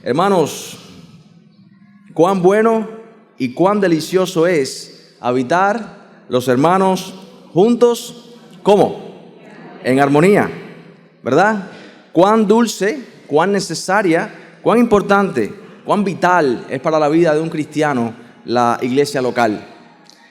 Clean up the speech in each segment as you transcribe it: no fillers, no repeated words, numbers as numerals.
Hermanos, cuán bueno y cuán delicioso es habitar los hermanos juntos, ¿cómo? En armonía, ¿verdad? Cuán dulce, cuán necesaria, cuán importante, cuán vital es para la vida de un cristiano la iglesia local.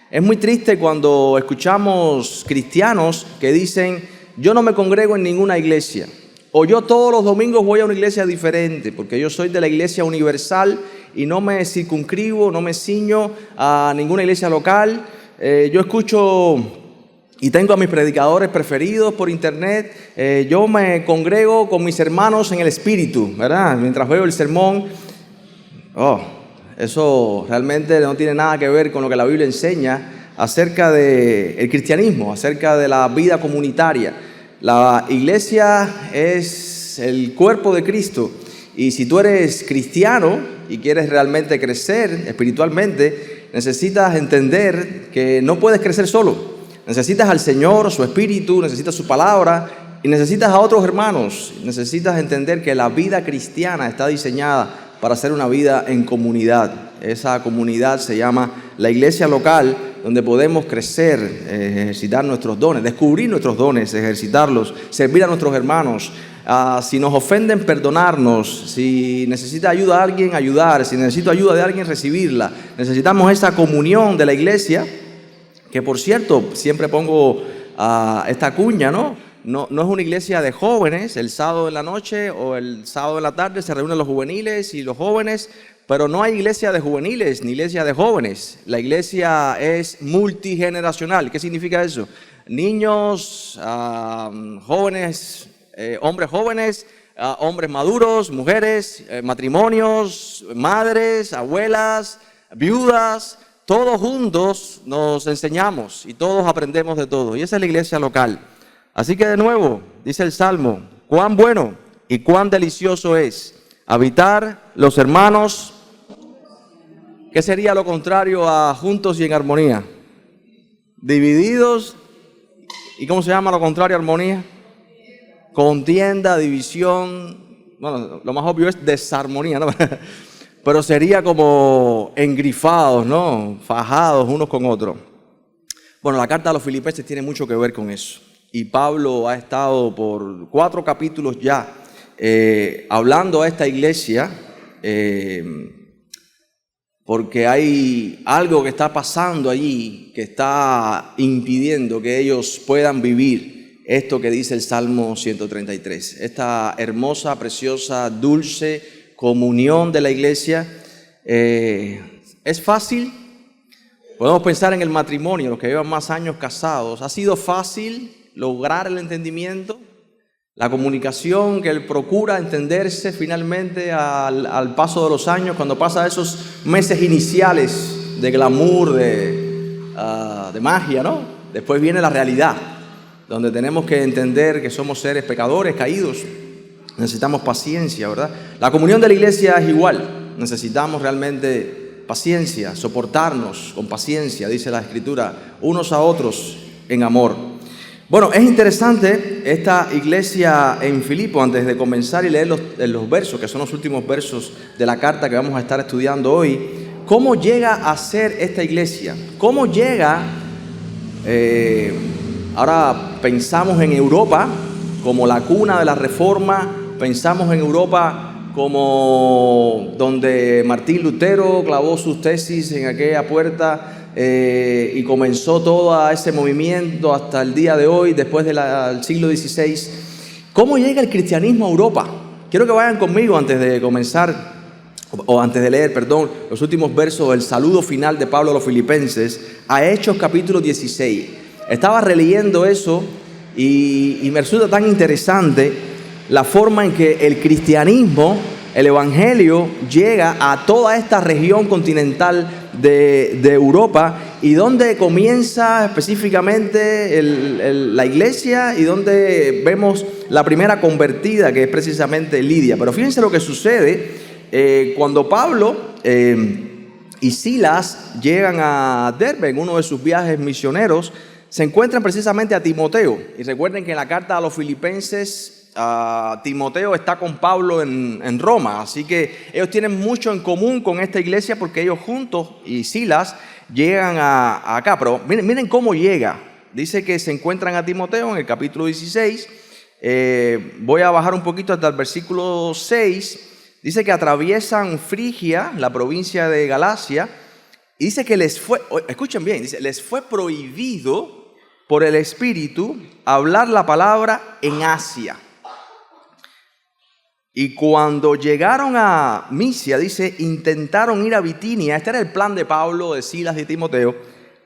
Es muy triste cuando escuchamos cristianos que dicen: yo no me congrego en ninguna iglesia, o yo todos los domingos voy a una iglesia diferente, porque yo soy de la iglesia universal y no me circunscribo, no me ciño a ninguna iglesia local. Yo escucho y tengo a mis predicadores preferidos por internet. Yo me congrego con mis hermanos en el espíritu, ¿verdad? Mientras veo el sermón. Eso realmente no tiene nada que ver con lo que la Biblia enseña acerca del cristianismo, acerca de la vida comunitaria. La iglesia es el cuerpo de Cristo, y si tú eres cristiano y quieres realmente crecer espiritualmente, necesitas entender que no puedes crecer solo. Necesitas al Señor, su Espíritu, necesitas su palabra y necesitas a otros hermanos. Necesitas entender que la vida cristiana está diseñada para hacer una vida en comunidad. Esa comunidad se llama la iglesia local, donde podemos crecer, ejercitar nuestros dones, descubrir nuestros dones, ejercitarlos, servir a nuestros hermanos. Si nos ofenden, perdonarnos. Si necesita ayuda a alguien, ayudar. Si necesito ayuda de alguien, recibirla. Necesitamos esa comunión de la iglesia, que por cierto, siempre pongo esta cuña, ¿no? No es una iglesia de jóvenes. El sábado en la noche o el sábado en la tarde se reúnen los juveniles y los jóvenes, pero no hay iglesia de juveniles ni iglesia de jóvenes. La iglesia es multigeneracional. ¿Qué significa eso? Niños, jóvenes, hombres jóvenes, hombres maduros, mujeres, matrimonios, madres, abuelas, viudas. Todos juntos nos enseñamos y todos aprendemos de todo. Y esa es la iglesia local. Así que de nuevo, dice el Salmo, cuán bueno y cuán delicioso es habitar los hermanos. ¿Qué sería lo contrario a juntos y en armonía? Divididos. ¿Y cómo se llama lo contrario a armonía? Contienda, división. Bueno, lo más obvio es desarmonía, ¿no? Pero sería como engrifados, ¿no? Fajados unos con otros. Bueno, la carta a los Filipenses tiene mucho que ver con eso. Y Pablo ha estado por 4 capítulos ya hablando a esta iglesia, porque hay algo que está pasando allí que está impidiendo que ellos puedan vivir esto que dice el Salmo 133. Esta hermosa, preciosa, dulce comunión de la iglesia. ¿Es fácil? Podemos pensar en el matrimonio, los que llevan más años casados. ¿Ha sido fácil lograr el entendimiento? La comunicación, que él procura entenderse finalmente al paso de los años, cuando pasa esos meses iniciales de glamour, de magia, ¿no? Después viene la realidad, donde tenemos que entender que somos seres pecadores, caídos. Necesitamos paciencia, ¿verdad? La comunión de la iglesia es igual. Necesitamos realmente paciencia, soportarnos con paciencia, dice la Escritura, unos a otros en amor. Bueno, es interesante esta iglesia en Filipo, antes de comenzar y leer los versos, que son los últimos versos de la carta que vamos a estar estudiando hoy. ¿Cómo llega a ser esta iglesia? ¿Cómo llega? Ahora pensamos en Europa como la cuna de la Reforma, pensamos en Europa como donde Martín Lutero clavó sus tesis en aquella puerta, y comenzó todo ese movimiento hasta el día de hoy, después del siglo XVI. ¿Cómo llega el cristianismo a Europa? Quiero que vayan conmigo antes de comenzar, o antes de leer, perdón, los últimos versos del saludo final de Pablo a los Filipenses, a Hechos capítulo 16. Estaba releyendo eso y me resulta tan interesante la forma en que el cristianismo, el evangelio, llega a toda esta región continental de Europa, y donde comienza específicamente la iglesia y donde vemos la primera convertida, que es precisamente Lidia. Pero fíjense lo que sucede cuando Pablo y Silas llegan a Derbe en uno de sus viajes misioneros. Se encuentran precisamente a Timoteo, y recuerden que en la carta a los Filipenses Timoteo está con Pablo en Roma, así que ellos tienen mucho en común con esta iglesia porque ellos juntos y Silas llegan acá. Pero miren cómo llega. Dice que se encuentran a Timoteo en el capítulo 16. Voy a bajar un poquito hasta el versículo 6. Dice que atraviesan Frigia, la provincia de Galacia, y dice que escuchen bien, dice, les fue prohibido por el Espíritu hablar la palabra en Asia. Y cuando llegaron a Misia, dice, intentaron ir a Bitinia. Este era el plan de Pablo, de Silas y de Timoteo,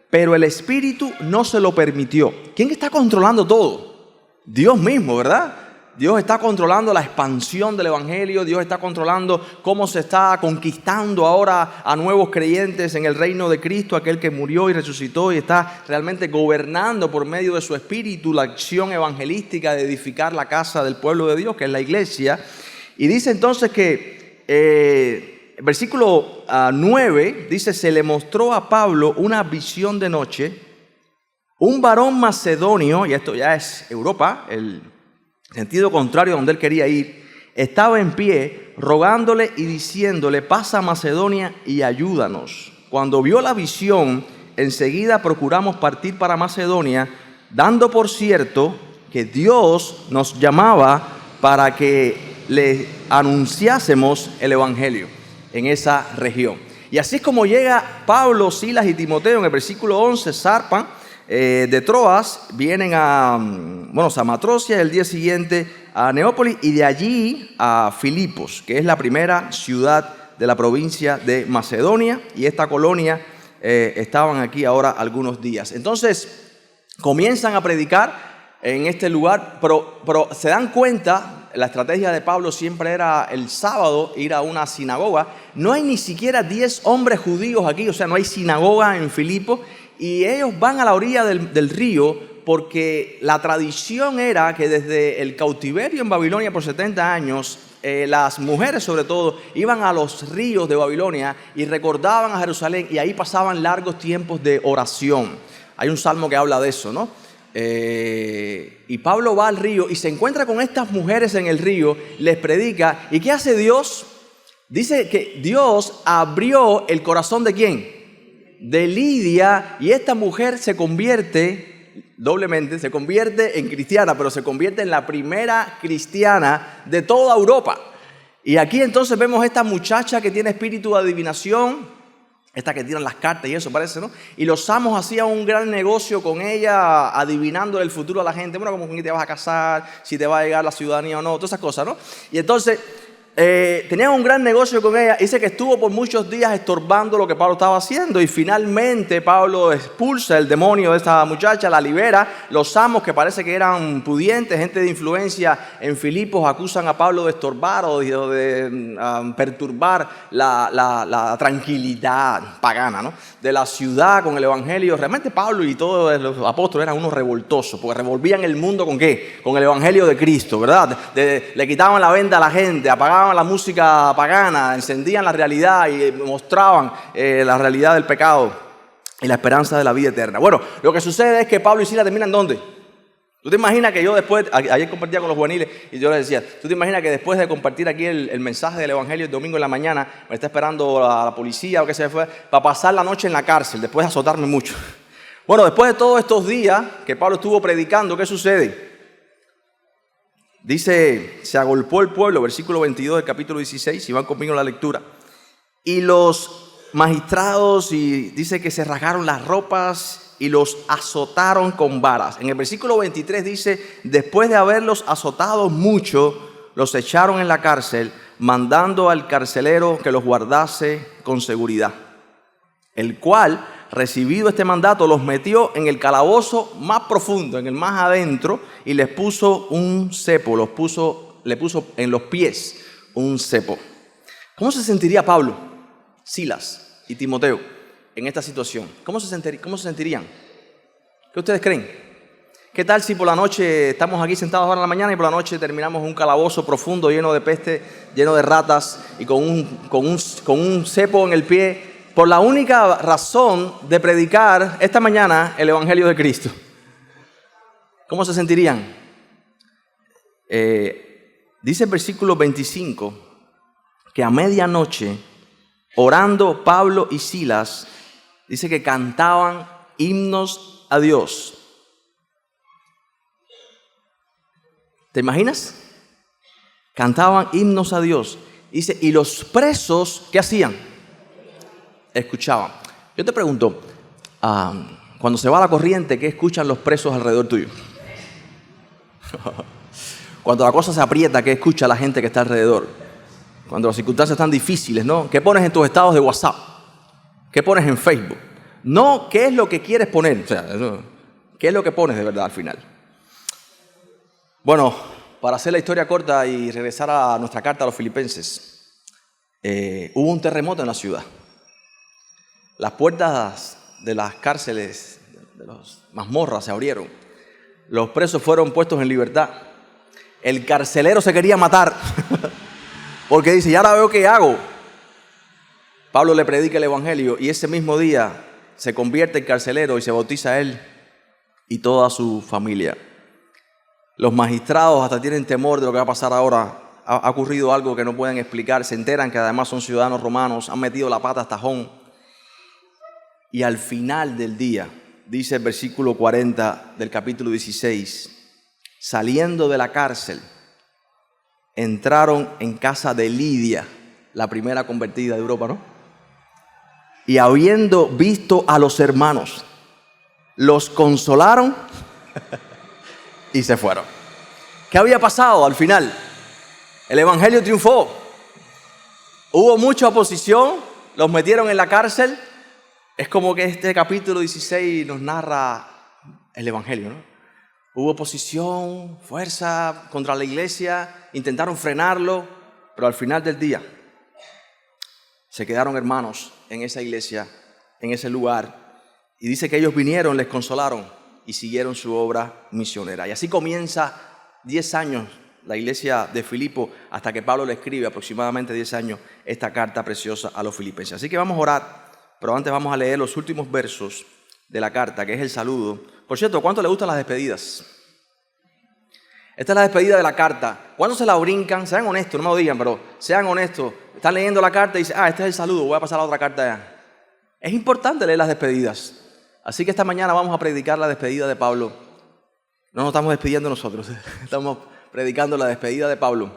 pero el Espíritu no se lo permitió. ¿Quién está controlando todo? Dios mismo, ¿verdad? Dios está controlando la expansión del Evangelio. Dios está controlando cómo se está conquistando ahora a nuevos creyentes en el reino de Cristo, aquel que murió y resucitó y está realmente gobernando por medio de su Espíritu la acción evangelística de edificar la casa del pueblo de Dios, que es la iglesia. Y dice entonces que, versículo 9, dice, se le mostró a Pablo una visión de noche, un varón macedonio, y esto ya es Europa, el sentido contrario a donde él quería ir, estaba en pie rogándole y diciéndole, pasa a Macedonia y ayúdanos. Cuando vio la visión, enseguida procuramos partir para Macedonia, dando por cierto que Dios nos llamaba para que le anunciásemos el Evangelio en esa región. Y así es como llega Pablo, Silas y Timoteo. En el versículo 11 zarpan de Troas, vienen a Samatrocia, el día siguiente a Neópolis y de allí a Filipos, que es la primera ciudad de la provincia de Macedonia, y esta colonia estaban aquí ahora algunos días. Entonces comienzan a predicar en este lugar, pero se dan cuenta, la estrategia de Pablo siempre era el sábado ir a una sinagoga. No hay ni siquiera 10 hombres judíos aquí, o sea, no hay sinagoga en Filipos. Y ellos van a la orilla del río porque la tradición era que desde el cautiverio en Babilonia por 70 años, las mujeres sobre todo iban a los ríos de Babilonia y recordaban a Jerusalén y ahí pasaban largos tiempos de oración. Hay un salmo que habla de eso, ¿no? Y Pablo va al río y se encuentra con estas mujeres en el río, les predica. ¿Y qué hace Dios? Dice que Dios abrió el corazón ¿de quién? De Lidia, y esta mujer se convierte en cristiana, pero se convierte en la primera cristiana de toda Europa. Y aquí entonces vemos esta muchacha que tiene espíritu de adivinación, esta que tiran las cartas y eso parece, ¿no? Y los amos hacían un gran negocio con ella, adivinando el futuro a la gente. Bueno, como con quién te vas a casar, si te va a llegar la ciudadanía o no, todas esas cosas, ¿no? Y entonces tenían un gran negocio con ella. Dice que estuvo por muchos días estorbando lo que Pablo estaba haciendo, y finalmente Pablo expulsa el demonio de esta muchacha, la libera. Los amos, que parece que eran pudientes, gente de influencia en Filipos, acusan a Pablo de estorbar o de perturbar la tranquilidad pagana, ¿no?, de la ciudad con el evangelio. Realmente Pablo y todos los apóstoles eran unos revoltosos, porque revolvían el mundo ¿con qué? Con el evangelio de Cristo, ¿verdad? Le quitaban la venda a la gente, apagaban la música pagana, encendían la realidad y mostraban la realidad del pecado y la esperanza de la vida eterna. Bueno, lo que sucede es que Pablo y Silas terminan ¿dónde? ¿Tú te imaginas que yo después, ayer compartía con los juveniles y yo les decía, ¿tú te imaginas que después de compartir aquí el mensaje del evangelio el domingo en la mañana, me está esperando la policía o qué se fue, para pasar la noche en la cárcel, después de azotarme mucho? Bueno, después de todos estos días que Pablo estuvo predicando, ¿qué sucede? Dice, se agolpó el pueblo, versículo 22 del capítulo 16, si van conmigo a la lectura, y los magistrados, y dice que se rasgaron las ropas y los azotaron con varas. En el versículo 23 dice, después de haberlos azotado mucho, los echaron en la cárcel, mandando al carcelero que los guardase con seguridad, el cual, recibido este mandato, los metió en el calabozo más profundo, en el más adentro, y les puso un cepo, le puso en los pies un cepo. ¿Cómo se sentiría Pablo, Silas y Timoteo en esta situación? ¿Cómo se sentirían? ¿Qué ustedes creen? ¿Qué tal si por la noche estamos aquí sentados ahora en la mañana y por la noche terminamos un calabozo profundo lleno de peste, lleno de ratas y con un cepo en el pie, por la única razón de predicar esta mañana el evangelio de Cristo? ¿Cómo se sentirían? Dice el versículo 25 que a medianoche, orando Pablo y Silas, dice que cantaban himnos a Dios. ¿Te imaginas? Cantaban himnos a Dios. Dice, y los presos, ¿qué hacían? Escuchaban. Yo te pregunto, cuando se va la corriente, ¿qué escuchan los presos alrededor tuyo? Cuando la cosa se aprieta, ¿qué escucha la gente que está alrededor? Cuando las circunstancias están difíciles, ¿no? ¿Qué pones en tus estados de WhatsApp? ¿Qué pones en Facebook? No, ¿qué es lo que quieres poner? O sea, ¿qué es lo que pones de verdad al final? Bueno, para hacer la historia corta y regresar a nuestra carta a los filipenses, hubo un terremoto en la ciudad. Las puertas de las cárceles, de las mazmorras se abrieron. Los presos fueron puestos en libertad. El carcelero se quería matar porque dice, ¿y ahora veo qué hago? Pablo le predica el evangelio y ese mismo día se convierte el carcelero y se bautiza él y toda su familia. Los magistrados hasta tienen temor de lo que va a pasar ahora. Ha ocurrido algo que no pueden explicar. Se enteran que además son ciudadanos romanos. Han metido la pata hasta tajón. Y al final del día, dice el versículo 40 del capítulo 16, saliendo de la cárcel, entraron en casa de Lidia, la primera convertida de Europa, ¿no? Y habiendo visto a los hermanos, los consolaron y se fueron. ¿Qué había pasado al final? El evangelio triunfó. Hubo mucha oposición, los metieron en la cárcel. Es como que este capítulo 16 nos narra el evangelio, ¿no? Hubo oposición, fuerza contra la iglesia, intentaron frenarlo, pero al final del día se quedaron hermanos en esa iglesia, en ese lugar. Y dice que ellos vinieron, les consolaron y siguieron su obra misionera. Y así comienza 10 años la iglesia de Filipo, hasta que Pablo le escribe aproximadamente 10 años esta carta preciosa a los filipenses. Así que vamos a orar, pero antes vamos a leer los últimos versos de la carta, que es el saludo. Por cierto, ¿cuánto le gustan las despedidas? Esta es la despedida de la carta. ¿Cuándo se la brincan? Sean honestos, no me lo digan, pero sean honestos. Están leyendo la carta y dicen, este es el saludo, voy a pasar a la otra carta ya. Es importante leer las despedidas. Así que esta mañana vamos a predicar la despedida de Pablo. No nos estamos despidiendo nosotros, estamos predicando la despedida de Pablo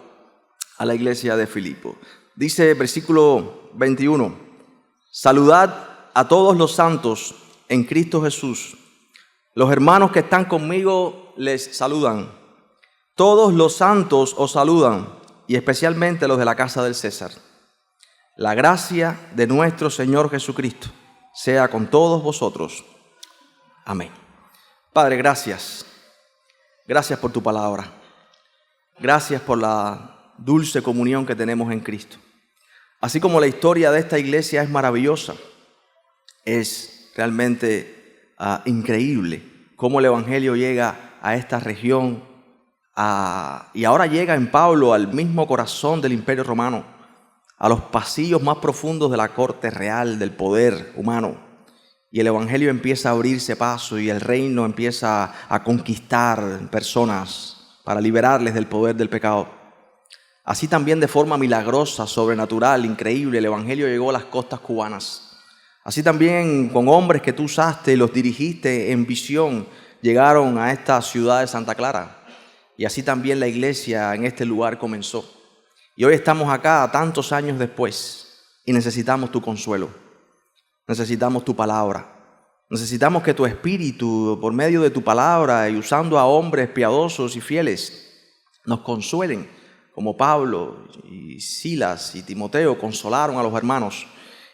a la iglesia de Filipo. Dice versículo 21, saludad a todos los santos en Cristo Jesús. Los hermanos que están conmigo les saludan. Todos los santos os saludan, y especialmente los de la casa del César. La gracia de nuestro Señor Jesucristo sea con todos vosotros. Amén. Padre, gracias. Gracias por tu palabra. Gracias por la dulce comunión que tenemos en Cristo. Así como la historia de esta iglesia es maravillosa, es realmente increíble cómo el evangelio llega a esta región y ahora llega en Pablo al mismo corazón del Imperio Romano, a los pasillos más profundos de la corte real, del poder humano. Y el evangelio empieza a abrirse paso y el reino empieza a conquistar personas para liberarles del poder del pecado. Así también de forma milagrosa, sobrenatural, increíble, el evangelio llegó a las costas cubanas. Así también con hombres que tú usaste y los dirigiste en visión, llegaron a esta ciudad de Santa Clara. Y así también la iglesia en este lugar comenzó. Y hoy estamos acá tantos años después y necesitamos tu consuelo. Necesitamos tu palabra. Necesitamos que tu espíritu, por medio de tu palabra y usando a hombres piadosos y fieles, nos consuelen, como Pablo y Silas y Timoteo consolaron a los hermanos.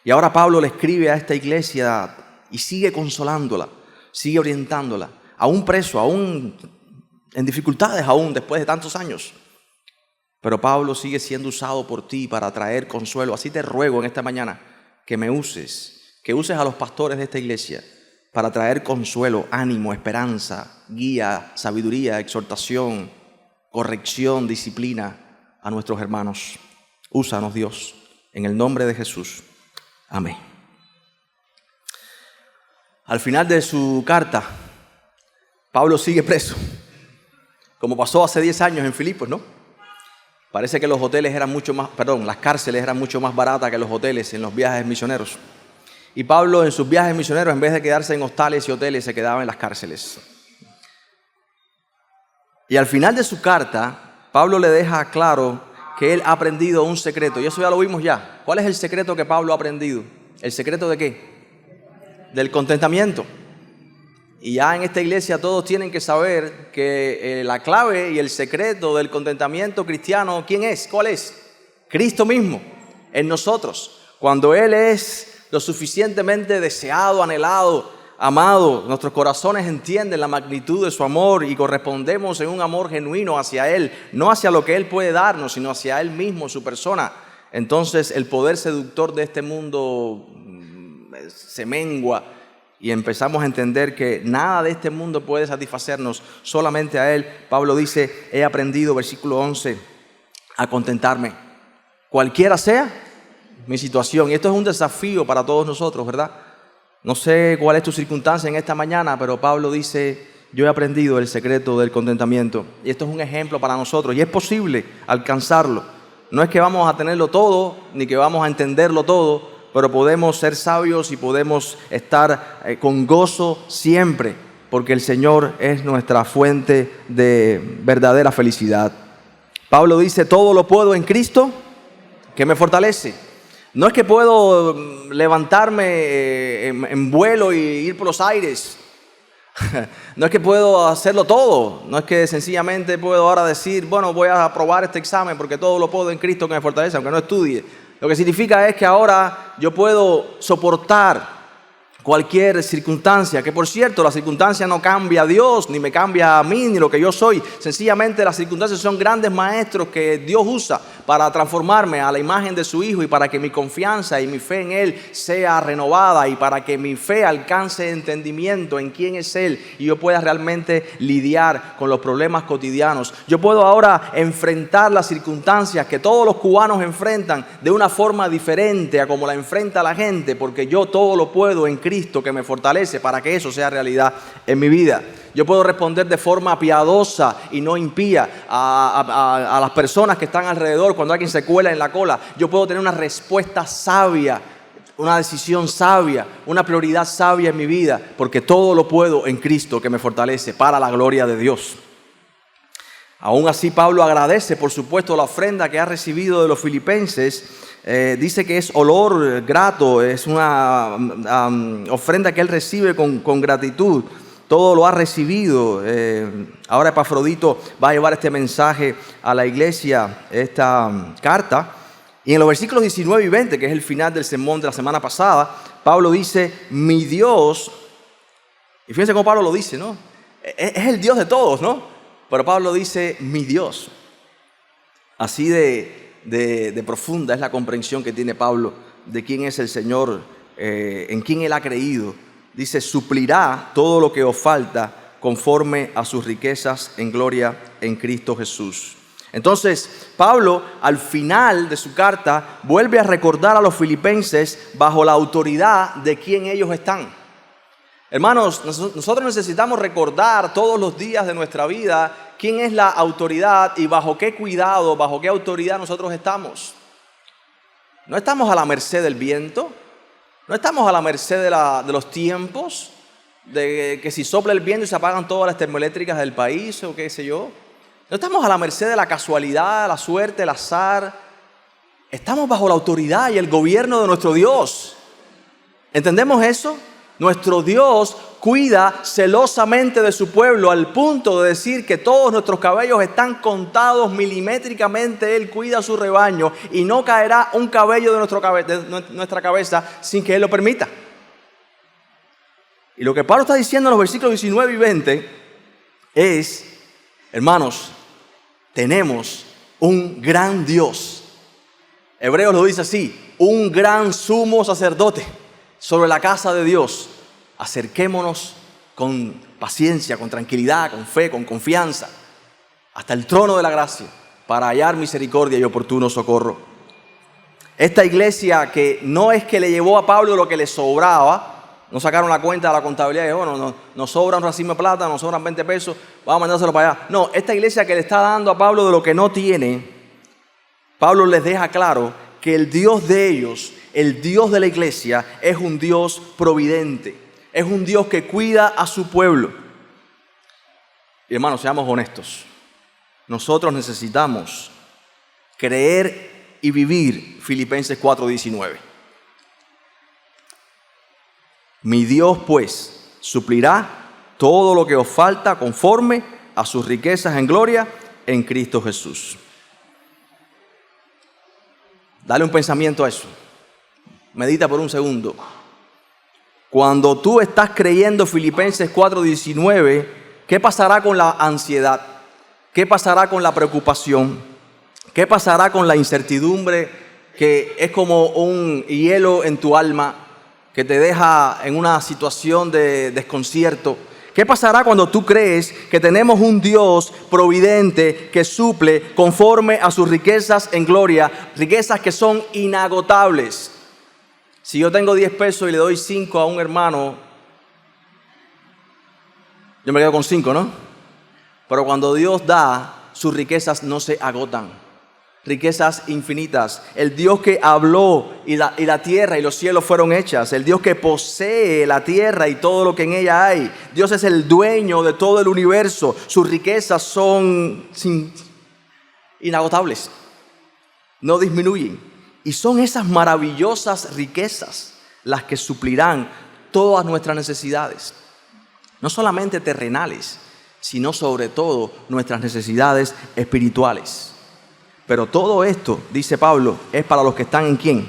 Y ahora Pablo le escribe a esta iglesia y sigue consolándola, sigue orientándola, aún preso, aún en dificultades, aún después de tantos años. Pero Pablo sigue siendo usado por ti para traer consuelo. Así te ruego en esta mañana que me uses, que uses a los pastores de esta iglesia para traer consuelo, ánimo, esperanza, guía, sabiduría, exhortación, corrección, disciplina a nuestros hermanos. Úsanos, Dios, en el nombre de Jesús. Amén. Al final de su carta, Pablo sigue preso, como pasó hace 10 años en Filipos, ¿no? Parece que los hoteles eran mucho más, las cárceles eran mucho más baratas que los hoteles en los viajes misioneros. Y Pablo en sus viajes misioneros, en vez de quedarse en hostales y hoteles, se quedaba en las cárceles. Y al final de su carta, Pablo le deja claro que él ha aprendido un secreto. Y eso ya lo vimos ya. ¿Cuál es el secreto que Pablo ha aprendido? ¿El secreto de qué? Del contentamiento. Y ya en esta iglesia todos tienen que saber que la clave y el secreto del contentamiento cristiano, ¿quién es? ¿Cuál es? Cristo mismo, en nosotros. Cuando Él es lo suficientemente deseado, anhelado, amado, nuestros corazones entienden la magnitud de su amor y correspondemos en un amor genuino hacia Él, no hacia lo que Él puede darnos, sino hacia Él mismo, su persona. Entonces el poder seductor de este mundo se mengua y empezamos a entender que nada de este mundo puede satisfacernos, solamente a Él. Pablo dice, he aprendido, versículo 11, a contentarme, cualquiera sea mi situación. Y esto es un desafío para todos nosotros, ¿verdad? No sé cuál es tu circunstancia en esta mañana, pero Pablo dice, yo he aprendido el secreto del contentamiento. Y esto es un ejemplo para nosotros y es posible alcanzarlo. No es que vamos a tenerlo todo, ni que vamos a entenderlo todo, pero podemos ser sabios y podemos estar con gozo siempre, porque el Señor es nuestra fuente de verdadera felicidad. Pablo dice, todo lo puedo en Cristo que me fortalece. No es que puedo levantarme en vuelo y ir por los aires. No es que puedo hacerlo todo. No es que sencillamente puedo ahora decir, bueno, voy a aprobar este examen porque todo lo puedo en Cristo que me fortalece, aunque no estudie. Lo que significa es que ahora yo puedo soportar cualquier circunstancia, que por cierto la circunstancia no cambia a Dios, ni me cambia a mí, ni lo que yo soy. Sencillamente las circunstancias son grandes maestros que Dios usa para transformarme a la imagen de su Hijo y para que mi confianza y mi fe en Él sea renovada y para que mi fe alcance entendimiento en quién es Él y yo pueda realmente lidiar con los problemas cotidianos. Yo puedo ahora enfrentar las circunstancias que todos los cubanos enfrentan de una forma diferente a como la enfrenta la gente, porque yo todo lo puedo en Cristo que me fortalece para que eso sea realidad en mi vida. Yo puedo responder de forma piadosa y no impía a las personas que están alrededor cuando alguien se cuela en la cola. Yo puedo tener una respuesta sabia, una decisión sabia, una prioridad sabia en mi vida, porque todo lo puedo en Cristo que me fortalece para la gloria de Dios. Aún así, Pablo agradece, por supuesto, la ofrenda que ha recibido de los filipenses. Dice que es olor grato, es una ofrenda que él recibe con gratitud. Todo lo ha recibido. Ahora Epafrodito va a llevar este mensaje a la iglesia, esta carta. Y en los versículos 19 y 20, que es el final del sermón de la semana pasada, Pablo dice, mi Dios, y fíjense cómo Pablo lo dice, ¿no? Es el Dios de todos, ¿no? Pero Pablo dice, mi Dios. Así de profunda es la comprensión que tiene Pablo de quién es el Señor, en quién Él ha creído. Dice, suplirá todo lo que os falta conforme a sus riquezas en gloria en Cristo Jesús. Entonces, Pablo, al final de su carta, vuelve a recordar a los filipenses bajo la autoridad de quién ellos están. Hermanos, nosotros necesitamos recordar todos los días de nuestra vida quién es la autoridad y bajo qué cuidado, bajo qué autoridad nosotros estamos. No estamos a la merced del viento, no estamos a la merced de los tiempos, de que si sopla el viento y se apagan todas las termoeléctricas del país o qué sé yo. No estamos a la merced de la casualidad, la suerte, el azar. Estamos bajo la autoridad y el gobierno de nuestro Dios. ¿Entendemos eso? Nuestro Dios cuida celosamente de su pueblo al punto de decir que todos nuestros cabellos están contados milimétricamente. Él cuida su rebaño y no caerá un cabello de nuestra cabeza sin que Él lo permita. Y lo que Pablo está diciendo en los versículos 19 y 20 es, hermanos, tenemos un gran Dios. Hebreos lo dice así, un gran sumo sacerdote sobre la casa de Dios. Acerquémonos con paciencia, con tranquilidad, con fe, con confianza, hasta el trono de la gracia, para hallar misericordia y oportuno socorro. Esta iglesia que no es que le llevó a Pablo lo que le sobraba, no sacaron la cuenta de la contabilidad y bueno, nos sobra un racimo de plata, nos sobran 20 pesos, vamos a mandárselo para allá. No, esta iglesia que le está dando a Pablo de lo que no tiene, Pablo les deja claro que el Dios de ellos, el Dios de la iglesia, es un Dios providente, es un Dios que cuida a su pueblo. Y hermanos, seamos honestos, nosotros necesitamos creer y vivir Filipenses 4:19. Mi Dios, pues, suplirá todo lo que os falta conforme a sus riquezas en gloria en Cristo Jesús. Dale un pensamiento a eso. Medita por un segundo. Cuando tú estás creyendo Filipenses 4:19, ¿qué pasará con la ansiedad? ¿Qué pasará con la preocupación? ¿Qué pasará con la incertidumbre que es como un hielo en tu alma que te deja en una situación de desconcierto? ¿Qué pasará cuando tú crees que tenemos un Dios providente que suple conforme a sus riquezas en gloria, riquezas que son inagotables? Si yo tengo 10 pesos y le doy 5 a un hermano, yo me quedo con 5, ¿no? Pero cuando Dios da, sus riquezas no se agotan. Riquezas infinitas. El Dios que habló y la tierra y los cielos fueron hechas. El Dios que posee la tierra y todo lo que en ella hay. Dios es el dueño de todo el universo. Sus riquezas son inagotables. No disminuyen. Y son esas maravillosas riquezas las que suplirán todas nuestras necesidades. No solamente terrenales, sino sobre todo nuestras necesidades espirituales. Pero todo esto, dice Pablo, es para los que están ¿en quién?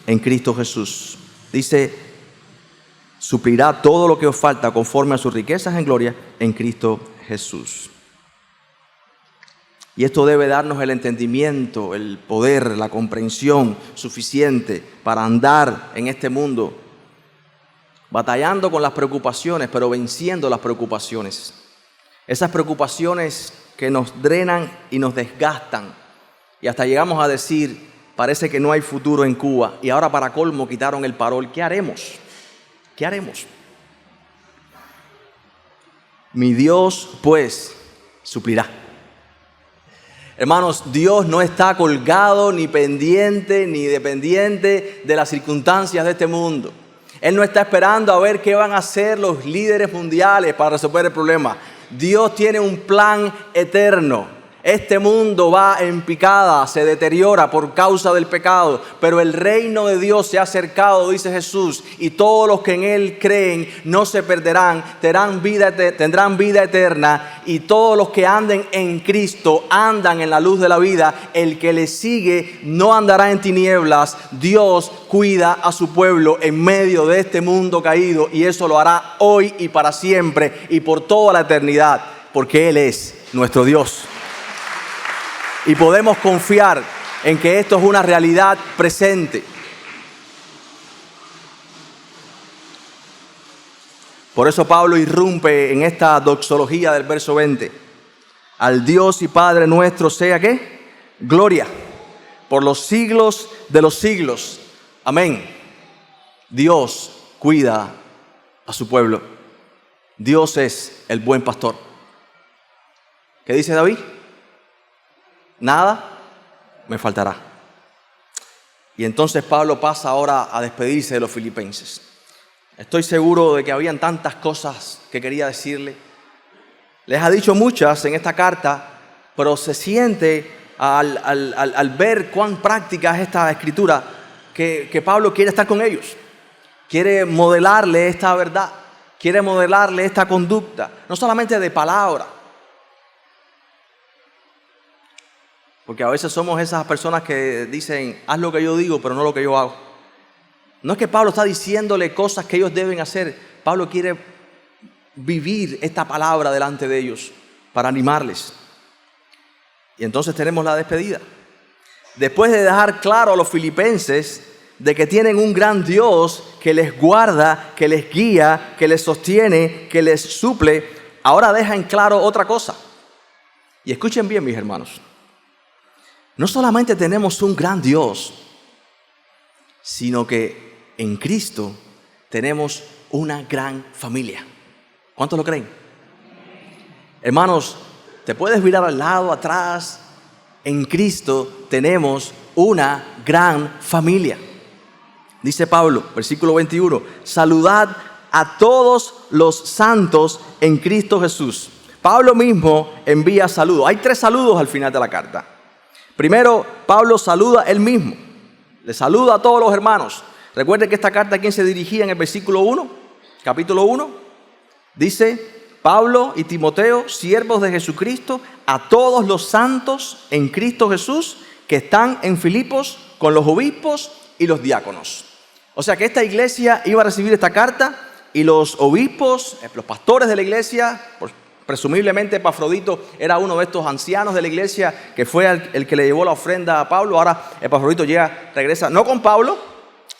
En Cristo Jesús. Dice, suplirá todo lo que os falta conforme a sus riquezas en gloria en Cristo Jesús. Y esto debe darnos el entendimiento, el poder, la comprensión suficiente para andar en este mundo, batallando con las preocupaciones, pero venciendo las preocupaciones. Esas preocupaciones que nos drenan y nos desgastan. Y hasta llegamos a decir, parece que no hay futuro en Cuba. Y ahora para colmo quitaron el parol. ¿Qué haremos? ¿Qué haremos? Mi Dios, pues, suplirá. Hermanos, Dios no está colgado, ni pendiente, ni dependiente de las circunstancias de este mundo. Él no está esperando a ver qué van a hacer los líderes mundiales para resolver el problema. Dios tiene un plan eterno. Este mundo va en picada, se deteriora por causa del pecado, pero el reino de Dios se ha acercado, dice Jesús, y todos los que en Él creen no se perderán, tendrán vida eterna, y todos los que anden en Cristo andan en la luz de la vida. El que le sigue no andará en tinieblas. Dios cuida a su pueblo en medio de este mundo caído, y eso lo hará hoy y para siempre y por toda la eternidad, porque Él es nuestro Dios. Y podemos confiar en que esto es una realidad presente. Por eso Pablo irrumpe en esta doxología del verso 20. Al Dios y Padre nuestro sea ¿qué? Gloria por los siglos de los siglos. Amén. Dios cuida a su pueblo. Dios es el buen pastor. ¿Qué dice David? Nada me faltará. Y entonces Pablo pasa ahora a despedirse de los filipenses. Estoy seguro de que habían tantas cosas que quería decirle. Les ha dicho muchas en esta carta, pero se siente al ver cuán práctica es esta escritura que Pablo quiere estar con ellos. Quiere modelarle esta verdad, quiere modelarle esta conducta, no solamente de palabra. Porque a veces somos esas personas que dicen, haz lo que yo digo, pero no lo que yo hago. No es que Pablo está diciéndole cosas que ellos deben hacer. Pablo quiere vivir esta palabra delante de ellos para animarles. Y entonces tenemos la despedida. Después de dejar claro a los filipenses de que tienen un gran Dios que les guarda, que les guía, que les sostiene, que les suple, ahora deja en claro otra cosa. Y escuchen bien, mis hermanos. No solamente tenemos un gran Dios, sino que en Cristo tenemos una gran familia. ¿Cuántos lo creen? Hermanos, te puedes mirar al lado, atrás, en Cristo tenemos una gran familia. Dice Pablo, versículo 21, saludad a todos los santos en Cristo Jesús. Pablo mismo envía saludos. Hay 3 saludos al final de la carta. Primero, Pablo saluda él mismo. Le saluda a todos los hermanos. Recuerden que esta carta, ¿a quién se dirigía en el versículo 1? Capítulo 1. Dice, Pablo y Timoteo, siervos de Jesucristo, a todos los santos en Cristo Jesús que están en Filipos con los obispos y los diáconos. O sea que esta iglesia iba a recibir esta carta y los obispos, los pastores de la iglesia, presumiblemente Epafrodito era uno de estos ancianos de la iglesia que fue el que le llevó la ofrenda a Pablo. Ahora Epafrodito regresa no con Pablo,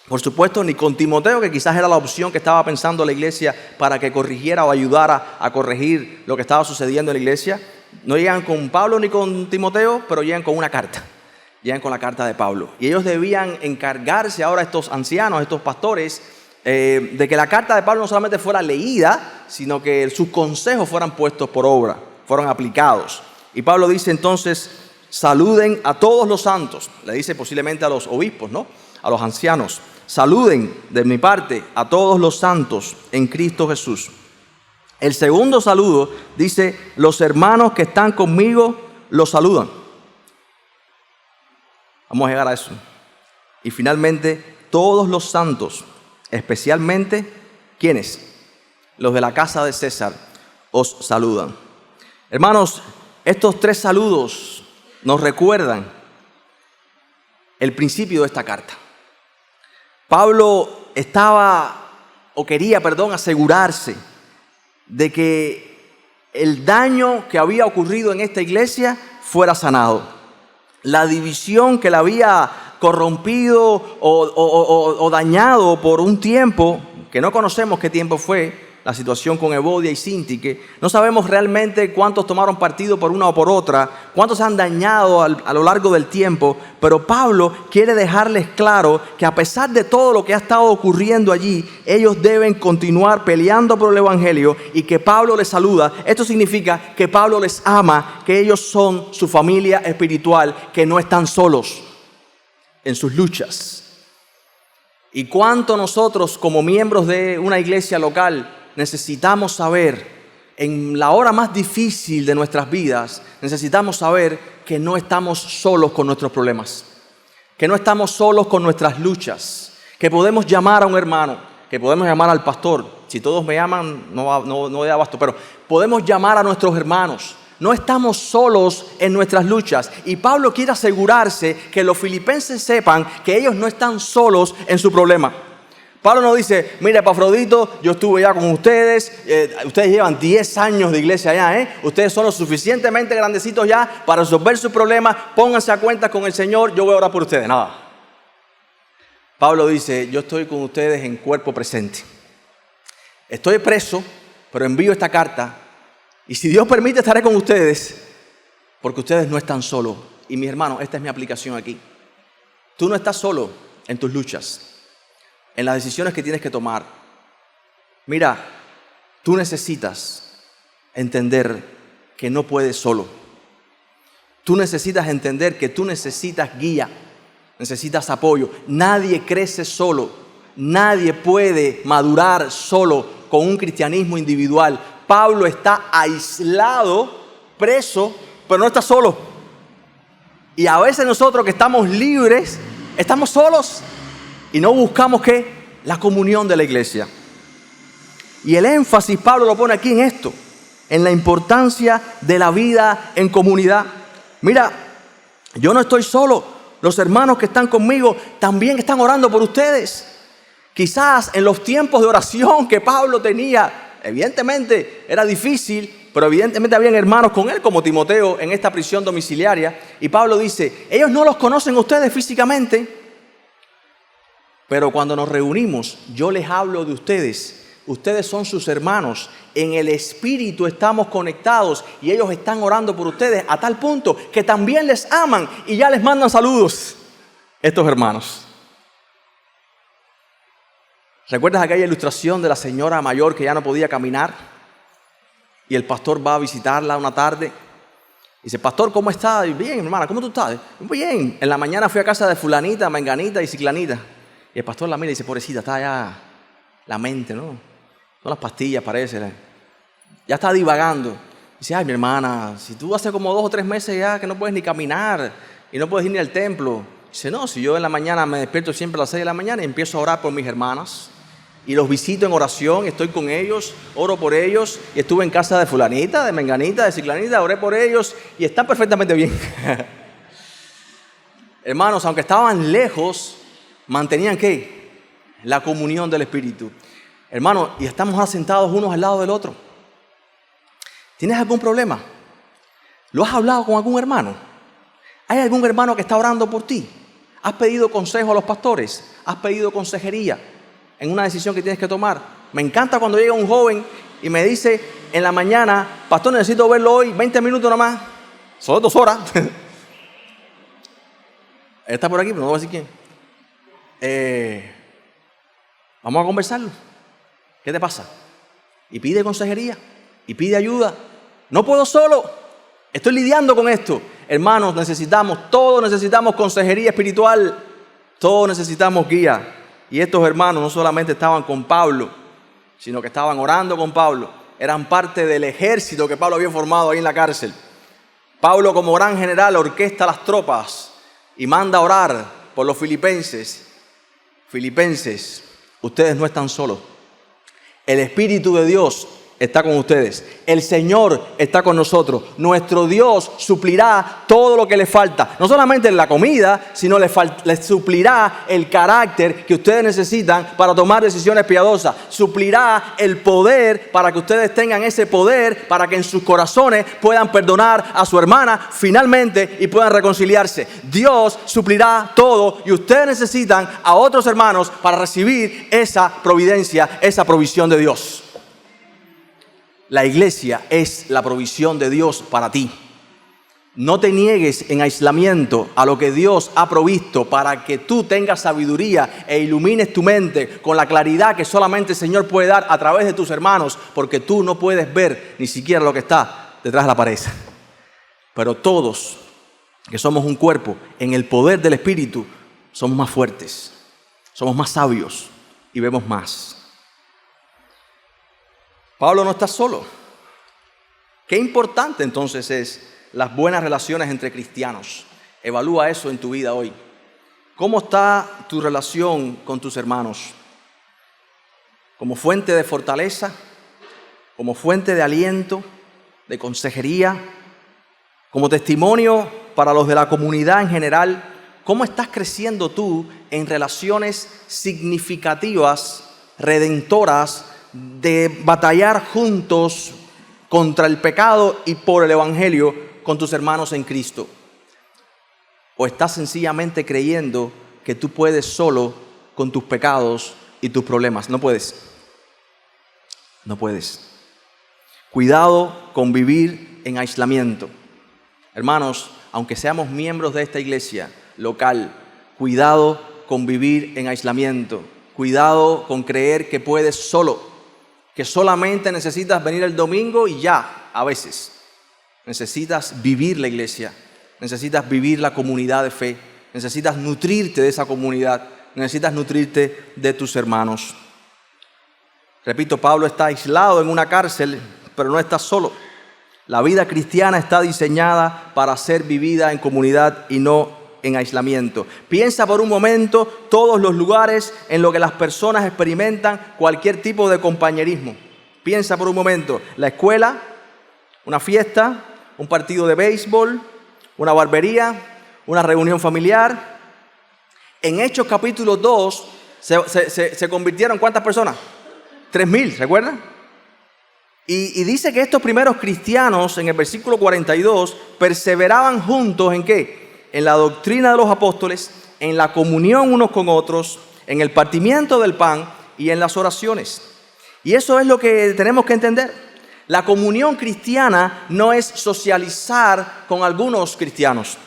por supuesto, ni con Timoteo, que quizás era la opción que estaba pensando la iglesia para que corrigiera o ayudara a corregir lo que estaba sucediendo en la iglesia. No llegan con Pablo ni con Timoteo, pero llegan con una carta. Llegan con la carta de Pablo. Y ellos debían encargarse ahora, estos ancianos, estos pastores, de que la carta de Pablo no solamente fuera leída, sino que sus consejos fueran puestos por obra, fueran aplicados. Y Pablo dice entonces, saluden a todos los santos. Le dice posiblemente a los obispos, ¿no? A los ancianos. Saluden de mi parte a todos los santos en Cristo Jesús. El segundo saludo dice, los hermanos que están conmigo los saludan. Vamos a llegar a eso. Y finalmente, todos los santos, especialmente, ¿quiénes? Los de la casa de César, os saludan. Hermanos, estos 3 saludos nos recuerdan el principio de esta carta. Pablo quería asegurarse de que el daño que había ocurrido en esta iglesia fuera sanado. La división que la había corrompido o dañado por un tiempo, que no conocemos qué tiempo fue, la situación con Evodia y Síntique. No sabemos realmente cuántos tomaron partido por una o por otra, cuántos se han dañado a lo largo del tiempo, pero Pablo quiere dejarles claro que a pesar de todo lo que ha estado ocurriendo allí, ellos deben continuar peleando por el evangelio y que Pablo les saluda. Esto significa que Pablo les ama, que ellos son su familia espiritual, que no están solos en sus luchas. Y cuánto nosotros como miembros de una iglesia local necesitamos saber, en la hora más difícil de nuestras vidas, necesitamos saber que no estamos solos con nuestros problemas, que no estamos solos con nuestras luchas, que podemos llamar a un hermano, que podemos llamar al pastor. Si todos me llaman, no doy abasto, pero podemos llamar a nuestros hermanos. No estamos solos en nuestras luchas. Y Pablo quiere asegurarse que los filipenses sepan que ellos no están solos en su problema. Pablo no dice, mira Epafrodito, yo estuve ya con ustedes, ustedes llevan 10 años de iglesia allá, ustedes son lo suficientemente grandecitos ya para resolver sus problemas, pónganse a cuentas con el Señor, yo voy a orar por ustedes. Nada. Pablo dice, yo estoy con ustedes en cuerpo presente. Estoy preso, pero envío esta carta y si Dios permite estaré con ustedes porque ustedes no están solos. Y mis hermanos, esta es mi aplicación aquí. Tú no estás solo en tus luchas, en las decisiones que tienes que tomar. Mira, tú necesitas entender que no puedes solo. Tú necesitas entender que tú necesitas guía, necesitas apoyo. Nadie crece solo, nadie puede madurar solo con un cristianismo individual. Pablo está aislado, preso, pero no está solo. Y a veces nosotros que estamos libres, estamos solos. Y no buscamos ¿qué? La comunión de la iglesia. Y el énfasis Pablo lo pone aquí en esto, en la importancia de la vida en comunidad. Mira, yo no estoy solo. Los hermanos que están conmigo también están orando por ustedes. Quizás en los tiempos de oración que Pablo tenía, evidentemente era difícil, pero evidentemente habían hermanos con él como Timoteo en esta prisión domiciliaria. Y Pablo dice, ellos no los conocen ustedes físicamente, pero cuando nos reunimos, yo les hablo de ustedes. Ustedes son sus hermanos. En el espíritu estamos conectados y ellos están orando por ustedes a tal punto que también les aman y ya les mandan saludos estos hermanos. ¿Recuerdas aquella ilustración de la señora mayor que ya no podía caminar? Y el pastor va a visitarla una tarde Dice, pastor, ¿cómo estás? Bien, hermana, ¿cómo tú estás? Bien. En la mañana fui a casa de fulanita, menganita y ciclanita. Y el pastor la mira y dice, pobrecita, está ya la mente, ¿no? Son las pastillas, parece. Ya está divagando. Dice, ay, mi hermana, si tú hace como 2 o 3 meses ya que no puedes ni caminar y no puedes ir ni al templo. Dice, no, si yo en la mañana me despierto siempre a las 6 de la mañana y empiezo a orar por mis hermanas. Y los visito en oración, estoy con ellos, oro por ellos. Y estuve en casa de fulanita, de menganita, de ciclanita, oré por ellos y están perfectamente bien. Hermanos, aunque estaban lejos, mantenían ¿qué? La comunión del Espíritu. Hermanos, y estamos asentados unos al lado del otro. ¿Tienes algún problema? ¿Lo has hablado con algún hermano? ¿Hay algún hermano que está orando por ti? ¿Has pedido consejo a los pastores? ¿Has pedido consejería en una decisión que tienes que tomar? Me encanta cuando llega un joven y me dice en la mañana, pastor, necesito verlo hoy, 20 minutos nomás, solo 2 horas. Él está por aquí, pero no voy a decir quién. Vamos a conversarlo. ¿Qué te pasa? Y pide consejería, y pide ayuda. No puedo solo, estoy lidiando con esto. Hermanos, todos necesitamos consejería espiritual, todos necesitamos guía. Y estos hermanos no solamente estaban con Pablo, sino que estaban orando con Pablo. Eran parte del ejército que Pablo había formado ahí en la cárcel. Pablo, como gran general, orquesta las tropas y manda a orar por los filipenses. Filipenses, ustedes no están solos. El Espíritu de Dios está con ustedes. El Señor está con nosotros. Nuestro Dios suplirá todo lo que les falta. No solamente en la comida, sino les suplirá el carácter que ustedes necesitan para tomar decisiones piadosas. Suplirá el poder para que ustedes tengan ese poder, para que en sus corazones puedan perdonar a su hermana finalmente y puedan reconciliarse. Dios suplirá todo y ustedes necesitan a otros hermanos para recibir esa providencia, esa provisión de Dios. La iglesia es la provisión de Dios para ti. No te niegues en aislamiento a lo que Dios ha provisto para que tú tengas sabiduría e ilumines tu mente con la claridad que solamente el Señor puede dar a través de tus hermanos, porque tú no puedes ver ni siquiera lo que está detrás de la pared. Pero todos, que somos un cuerpo, en el poder del Espíritu, somos más fuertes, somos más sabios y vemos más. Pablo no está solo. Qué importante entonces es las buenas relaciones entre cristianos. Evalúa eso en tu vida hoy. ¿Cómo está tu relación con tus hermanos? ¿Como fuente de fortaleza? ¿Como fuente de aliento? ¿De consejería? ¿Como testimonio para los de la comunidad en general? ¿Cómo estás creciendo tú en relaciones significativas, redentoras, de batallar juntos contra el pecado y por el Evangelio con tus hermanos en Cristo? ¿O estás sencillamente creyendo que tú puedes solo con tus pecados y tus problemas? No puedes. No puedes. Cuidado con vivir en aislamiento. Hermanos, aunque seamos miembros de esta iglesia local, cuidado con vivir en aislamiento. Cuidado con creer que puedes solo. Que solamente necesitas venir el domingo y ya, a veces. Necesitas vivir la iglesia, necesitas vivir la comunidad de fe, necesitas nutrirte de esa comunidad, necesitas nutrirte de tus hermanos. Repito, Pablo está aislado en una cárcel, pero no está solo. La vida cristiana está diseñada para ser vivida en comunidad y no en aislamiento. Piensa por un momento todos los lugares en los que las personas experimentan cualquier tipo de compañerismo. Piensa por un momento, la escuela, una fiesta, un partido de béisbol, una barbería, una reunión familiar. En Hechos capítulo 2 se convirtieron ¿cuántas personas? 3,000, ¿recuerdan? Y dice que estos primeros cristianos, en el versículo 42, perseveraban juntos ¿en qué? En la doctrina de los apóstoles, en la comunión unos con otros, en el partimiento del pan y en las oraciones. Y eso es lo que tenemos que entender. La comunión cristiana no es socializar con algunos cristianos.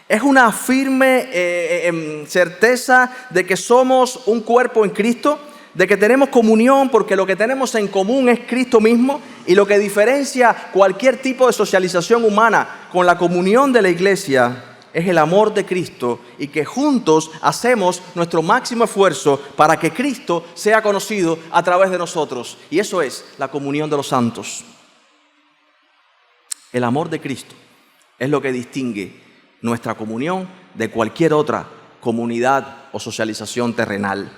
Es una firme certeza de que somos un cuerpo en Cristo, de que tenemos comunión porque lo que tenemos en común es Cristo mismo, y lo que diferencia cualquier tipo de socialización humana con la comunión de la iglesia es el amor de Cristo, y que juntos hacemos nuestro máximo esfuerzo para que Cristo sea conocido a través de nosotros. Y eso es la comunión de los santos. El amor de Cristo es lo que distingue nuestra comunión de cualquier otra comunidad o socialización terrenal.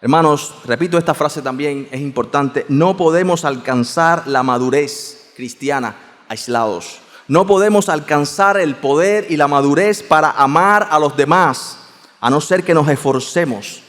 Hermanos, repito esta frase también, es importante: no podemos alcanzar la madurez cristiana aislados. No podemos alcanzar el poder y la madurez para amar a los demás, a no ser que nos esforcemos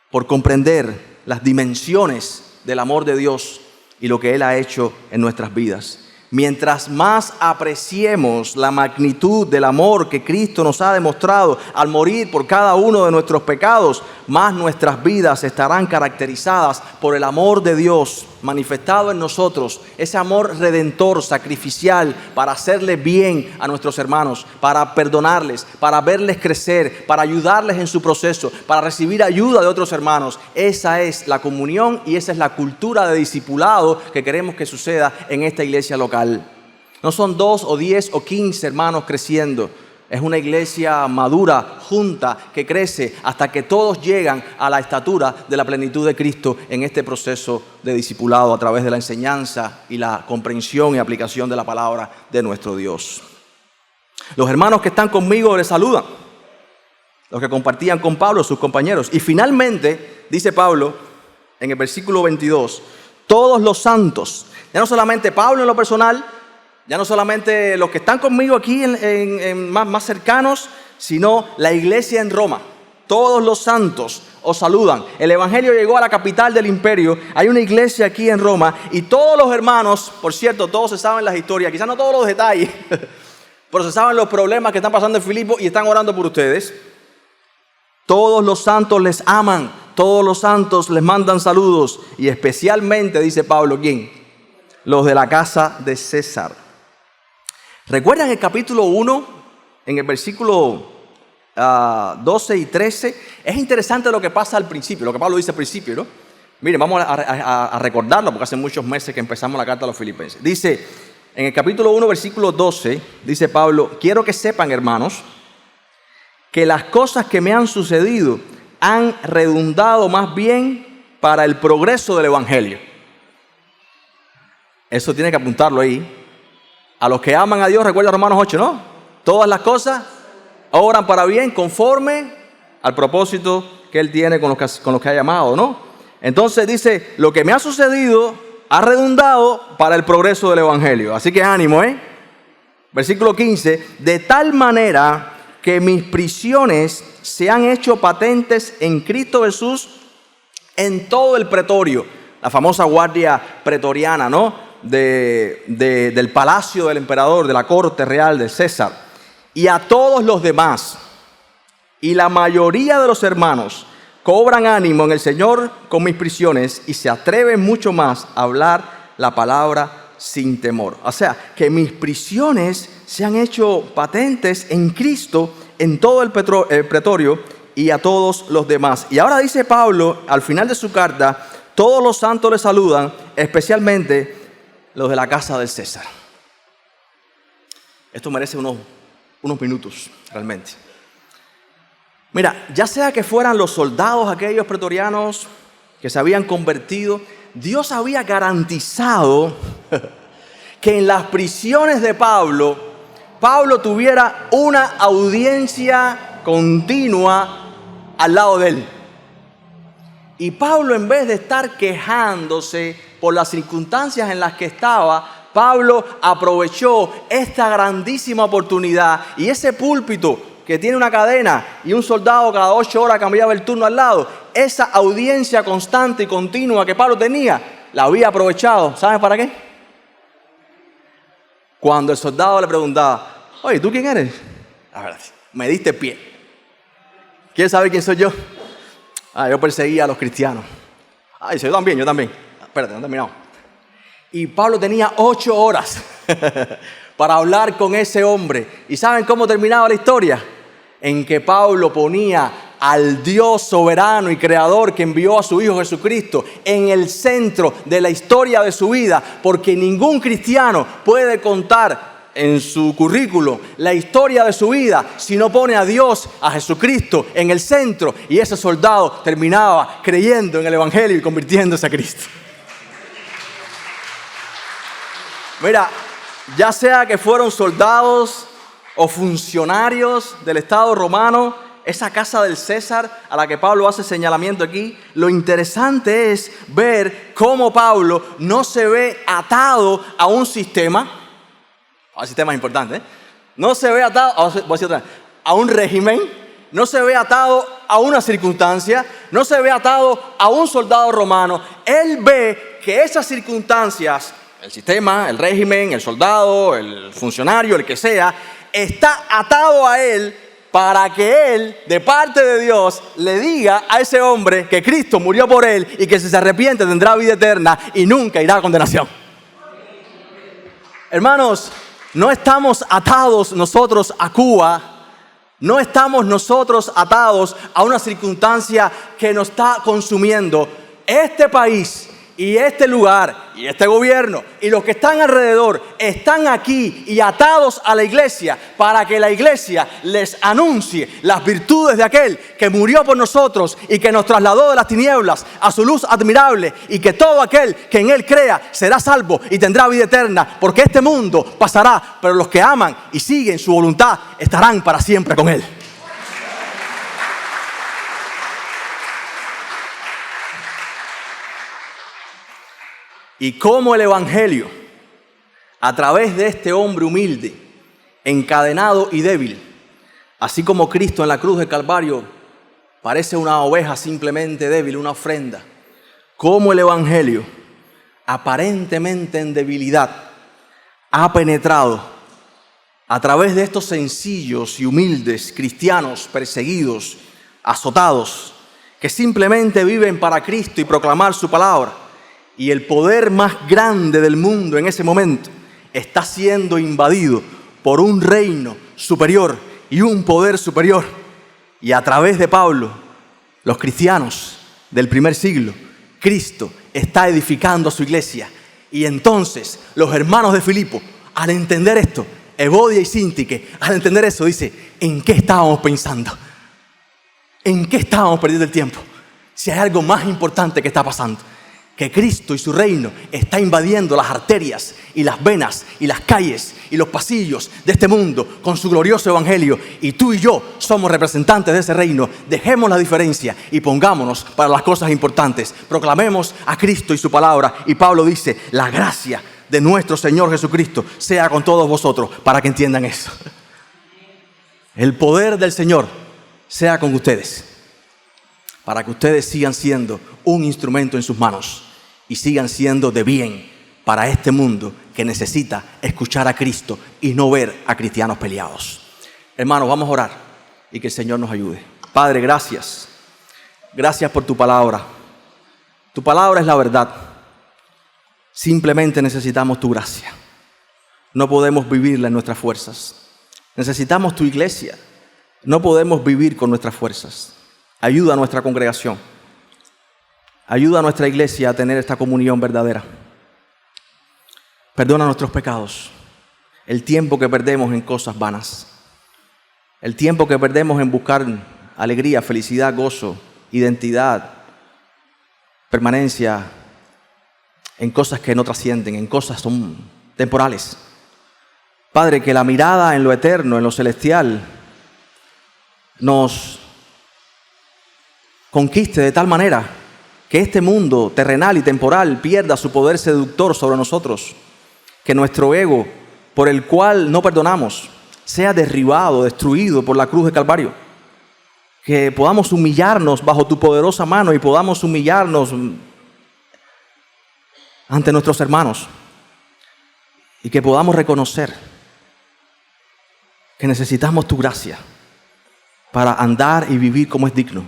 por comprender las dimensiones del amor de Dios y lo que Él ha hecho en nuestras vidas. Mientras más apreciemos la magnitud del amor que Cristo nos ha demostrado al morir por cada uno de nuestros pecados, más nuestras vidas estarán caracterizadas por el amor de Dios manifestado en nosotros, ese amor redentor, sacrificial, para hacerle bien a nuestros hermanos, para perdonarles, para verles crecer, para ayudarles en su proceso, para recibir ayuda de otros hermanos. Esa es la comunión y esa es la cultura de discipulado que queremos que suceda en esta iglesia local. No son 2 o 10 o 15 hermanos creciendo. Es una iglesia madura, junta, que crece hasta que todos llegan a la estatura de la plenitud de Cristo en este proceso de discipulado a través de la enseñanza y la comprensión y aplicación de la palabra de nuestro Dios. Los hermanos que están conmigo les saludan, los que compartían con Pablo, sus compañeros. Y finalmente, dice Pablo en el versículo 22, todos los santos, ya no solamente Pablo en lo personal, ya no solamente los que están conmigo aquí más cercanos, sino la iglesia en Roma. Todos los santos os saludan. El evangelio llegó a la capital del imperio. Hay una iglesia aquí en Roma y todos los hermanos, por cierto, todos se saben las historias, quizás no todos los detalles, pero se saben los problemas que están pasando en Filipo y están orando por ustedes. Todos los santos les aman, todos los santos les mandan saludos, y especialmente, dice Pablo, ¿quién? Los de la casa de César. ¿Recuerdan el capítulo 1, en el versículo 12 y 13? Es interesante lo que pasa al principio, lo que Pablo dice al principio, ¿no? Miren, vamos a recordarlo porque hace muchos meses que empezamos la carta a los filipenses. Dice, en el capítulo 1, versículo 12, dice Pablo: quiero que sepan, hermanos, que las cosas que me han sucedido han redundado más bien para el progreso del evangelio. Eso tiene que apuntarlo ahí. A los que aman a Dios, recuerda Romanos 8, ¿no? Todas las cosas obran para bien conforme al propósito que Él tiene con los que ha llamado, ¿no? Entonces dice, lo que me ha sucedido ha redundado para el progreso del evangelio. Así que ánimo, ¿eh? Versículo 15, de tal manera que mis prisiones se han hecho patentes en Cristo Jesús en todo el pretorio. La famosa guardia pretoriana, ¿no? Del palacio del emperador, de la corte real de César, y a todos los demás. Y la mayoría de los hermanos cobran ánimo en el Señor con mis prisiones y se atreven mucho más a hablar la palabra sin temor. O sea, que mis prisiones se han hecho patentes en Cristo en todo el pretorio y a todos los demás. Y ahora dice Pablo al final de su carta: todos los santos les saludan, especialmente los de la casa del César. Esto merece unos minutos, realmente. Mira, ya sea que fueran los soldados aquellos pretorianos que se habían convertido, Dios había garantizado que en las prisiones de Pablo tuviera una audiencia continua al lado de él. Y Pablo, en vez de estar quejándose por las circunstancias en las que estaba, Pablo aprovechó esta grandísima oportunidad, y ese púlpito que tiene una cadena y un soldado cada 8 horas cambiaba el turno al lado, esa audiencia constante y continua que Pablo tenía, la había aprovechado. ¿Sabes para qué? Cuando el soldado le preguntaba: oye, ¿tú quién eres? La verdad, me diste pie. ¿Quieres saber quién soy yo? Yo perseguía a los cristianos. Yo también. Espérate, no he terminado. Y Pablo tenía 8 horas para hablar con ese hombre. ¿Y saben cómo terminaba la historia? En que Pablo ponía al Dios soberano y creador que envió a su Hijo Jesucristo en el centro de la historia de su vida, porque ningún cristiano puede contar en su currículo la historia de su vida si no pone a Dios, a Jesucristo en el centro, y ese soldado terminaba creyendo en el Evangelio y convirtiéndose a Cristo. Mira, ya sea que fueron soldados o funcionarios del Estado romano, esa casa del César a la que Pablo hace señalamiento aquí, lo interesante es ver cómo Pablo no se ve atado a un sistema. El sistema es importante, ¿eh? No se ve atado a un régimen, no se ve atado a una circunstancia, no se ve atado a un soldado romano. Él ve que esas circunstancias, el sistema, el régimen, el soldado, el funcionario, el que sea, está atado a él para que él, de parte de Dios, le diga a ese hombre que Cristo murió por él y que si se arrepiente tendrá vida eterna y nunca irá a condenación. Hermanos, no estamos atados nosotros a Cuba, no estamos nosotros atados a una circunstancia que nos está consumiendo. Este país y este lugar y este gobierno y los que están alrededor están aquí y atados a la iglesia para que la iglesia les anuncie las virtudes de aquel que murió por nosotros y que nos trasladó de las tinieblas a su luz admirable, y que todo aquel que en él crea será salvo y tendrá vida eterna, porque este mundo pasará, pero los que aman y siguen su voluntad estarán para siempre con él. Y cómo el Evangelio, a través de este hombre humilde, encadenado y débil, así como Cristo en la cruz del Calvario parece una oveja simplemente débil, una ofrenda, cómo el Evangelio, aparentemente en debilidad, ha penetrado a través de estos sencillos y humildes cristianos perseguidos, azotados, que simplemente viven para Cristo y proclamar su palabra. Y el poder más grande del mundo en ese momento está siendo invadido por un reino superior y un poder superior. Y a través de Pablo, los cristianos del primer siglo, Cristo está edificando a su iglesia. Y entonces los hermanos de Filipo, al entender esto, Evodia y Síntique, al entender eso, dice: ¿en qué estábamos pensando? ¿En qué estábamos perdiendo el tiempo? Si hay algo más importante que está pasando, que Cristo y su reino está invadiendo las arterias y las venas y las calles y los pasillos de este mundo con su glorioso evangelio, y tú y yo somos representantes de ese reino. Dejemos la diferencia y pongámonos para las cosas importantes. Proclamemos a Cristo y su palabra. Y Pablo dice: la gracia de nuestro Señor Jesucristo sea con todos vosotros, para que entiendan eso. El poder del Señor sea con ustedes, para que ustedes sigan siendo un instrumento en sus manos y sigan siendo de bien para este mundo que necesita escuchar a Cristo y no ver a cristianos peleados. Hermanos, vamos a orar y que el Señor nos ayude. Padre, gracias. Gracias por tu palabra. Tu palabra es la verdad. Simplemente necesitamos tu gracia. No podemos vivirla en nuestras fuerzas. Necesitamos tu iglesia. No podemos vivir con nuestras fuerzas. Ayuda a nuestra congregación. Ayuda a nuestra iglesia a tener esta comunión verdadera. Perdona nuestros pecados. El tiempo que perdemos en cosas vanas. El tiempo que perdemos en buscar alegría, felicidad, gozo, identidad, permanencia en cosas que no trascienden, en cosas son temporales. Padre, que la mirada en lo eterno, en lo celestial, nos conquiste de tal manera que este mundo terrenal y temporal pierda su poder seductor sobre nosotros, que nuestro ego, por el cual no perdonamos, sea derribado, destruido por la cruz de Calvario, que podamos humillarnos bajo tu poderosa mano y podamos humillarnos ante nuestros hermanos, y que podamos reconocer que necesitamos tu gracia para andar y vivir como es digno,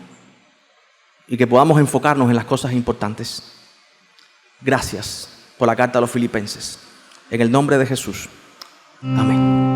y que podamos enfocarnos en las cosas importantes. Gracias por la carta a los Filipenses. En el nombre de Jesús. Amén.